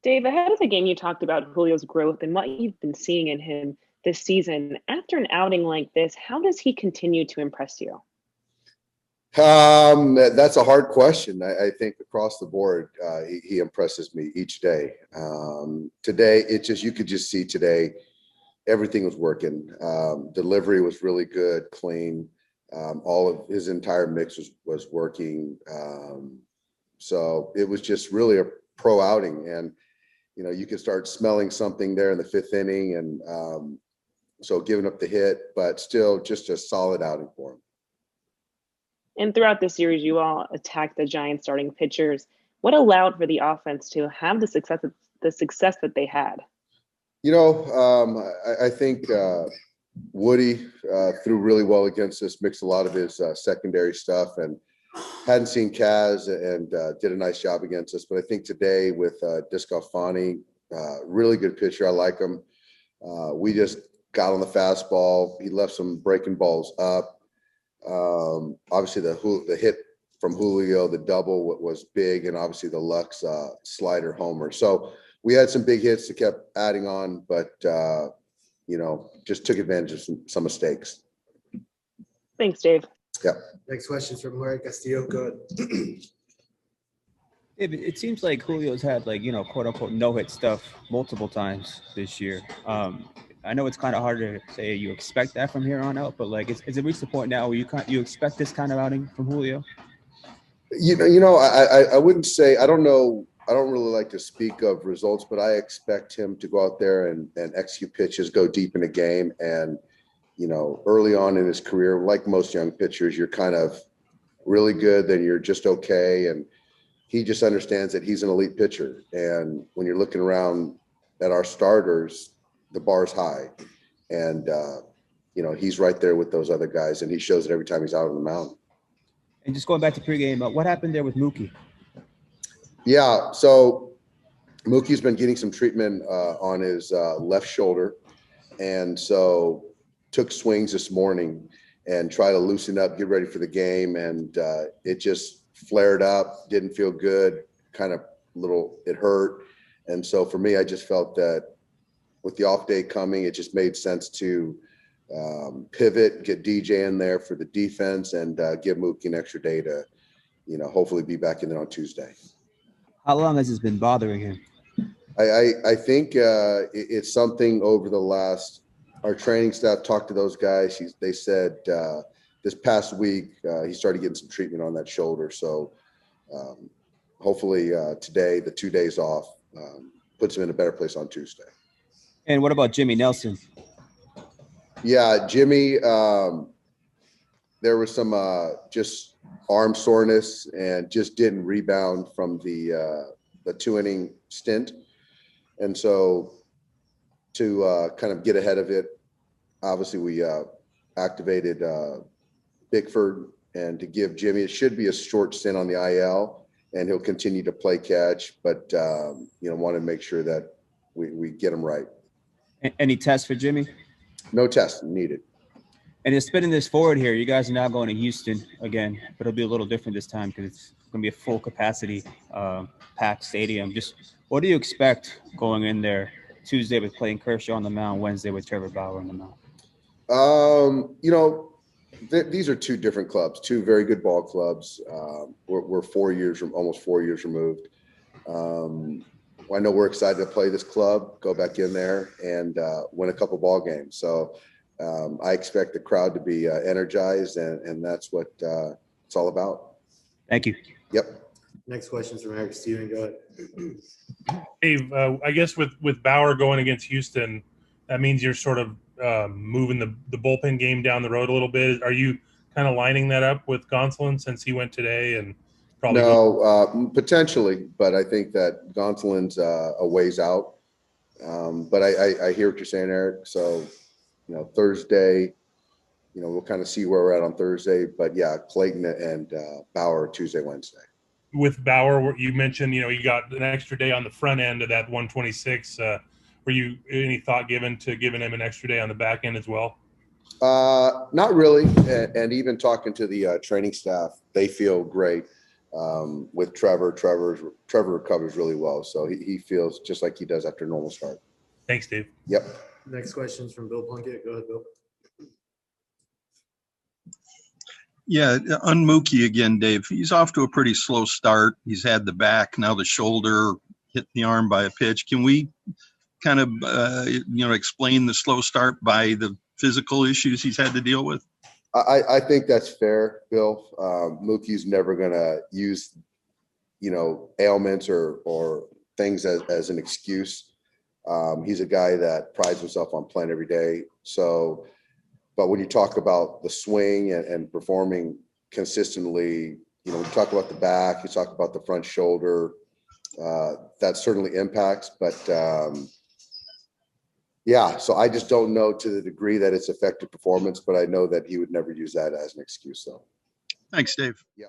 Dave, ahead of the game, you talked about Julio's growth and what you've been seeing in him this season. After an outing like this, how does he continue to impress you? That's a hard question. I think across the board, he impresses me each day. Today, you could just see today, everything was working. Delivery was really good, clean. All of his entire mix was working. So it was just really a pro outing. And, you could start smelling something there in the fifth inning. And so giving up the hit, but still just a solid outing for him. And throughout the series, you all attacked the Giants starting pitchers. What allowed for the offense to have the success that they had? I think Woody threw really well against us, mixed a lot of his secondary stuff, and hadn't seen Kaz and did a nice job against us. But I think today with Discalfani, really good pitcher. I like him. We just got on the fastball. He left some breaking balls up. Obviously the hit from Julio, the double was big, and obviously the Lux slider homer. So we had some big hits that kept adding on, but just took advantage of some mistakes. Thanks, Dave. Yeah. Next question from Jorge Castillo. Go ahead. It seems like Julio's had quote unquote no hit stuff multiple times this year. I know it's kind of hard to say you expect that from here on out, but is it reached the point now where you expect this kind of outing from Julio? I wouldn't say, I don't know. I don't really like to speak of results, but I expect him to go out there and execute pitches, go deep in a game. And, early on in his career, like most young pitchers, you're kind of really good, then you're just okay. And he just understands that he's an elite pitcher. And when you're looking around at our starters, the bar's high. And, he's right there with those other guys, and he shows it every time he's out on the mound. And just going back to pregame, what happened there with Mookie? Yeah, so Mookie's been getting some treatment on his left shoulder, and so took swings this morning and tried to loosen up, get ready for the game, and it just flared up, didn't feel good, it hurt. And so for me, I just felt that with the off day coming, it just made sense to pivot, get DJ in there for the defense, and give Mookie an extra day to, hopefully be back in there on Tuesday. How long has this been bothering him? I think it's something over the last. Our training staff talked to those guys. They said this past week he started getting some treatment on that shoulder. So hopefully today, the 2 days off, puts him in a better place on Tuesday. And what about Jimmy Nelson? Yeah, Jimmy, there was some just arm soreness and just didn't rebound from the 2-inning stint. And so to kind of get ahead of it, obviously we activated Bickford, and to give Jimmy, it should be a short stint on the IL, and he'll continue to play catch, but want to make sure that we get him right. Any tests for Jimmy? No test needed. And just spinning this forward here, you guys are now going to Houston again, but it'll be a little different this time because it's going to be a full capacity packed stadium. Just what do you expect going in there Tuesday with playing Kershaw on the mound, Wednesday with Trevor Bauer on the mound? These are two different clubs, two very good ball clubs. We're almost 4 years removed. I know we're excited to play this club, go back in there, and win a couple ball games. So I expect the crowd to be energized, and that's what it's all about. Thank you. Yep. Next question is from Eric Steven. Go ahead. Dave, I guess with Bauer going against Houston, that means you're sort of moving the bullpen game down the road a little bit. Are you kind of lining that up with Gonsolin since he went today and probably? No, potentially, but I think that Gonsolin's a ways out. But I hear what you're saying, Eric. So, Thursday, we'll kind of see where we're at on Thursday. But yeah, Clayton and Bauer Tuesday, Wednesday. With Bauer, you mentioned, you got an extra day on the front end of that 126. Were you any thought given to giving him an extra day on the back end as well? Not really. And even talking to the training staff, they feel great. with Trevor. Trevor recovers really well, so he feels just like he does after a normal start. Thanks, Dave. Yep. Next question's from Bill Plunkett. Go ahead, Bill. Yeah, on Mookie again, Dave. He's off to a pretty slow start. He's had the back, now the shoulder, hit the arm by a pitch. Can we kind of, explain the slow start by the physical issues he's had to deal with? I think that's fair, Bill. Mookie's never going to use, ailments or things as an excuse. He's a guy that prides himself on playing every day. So, but when you talk about the swing and performing consistently, when you talk about the back, you talk about the front shoulder, that certainly impacts. But so I just don't know to the degree that it's affected performance, but I know that he would never use that as an excuse. So, Thanks, Dave. Yeah.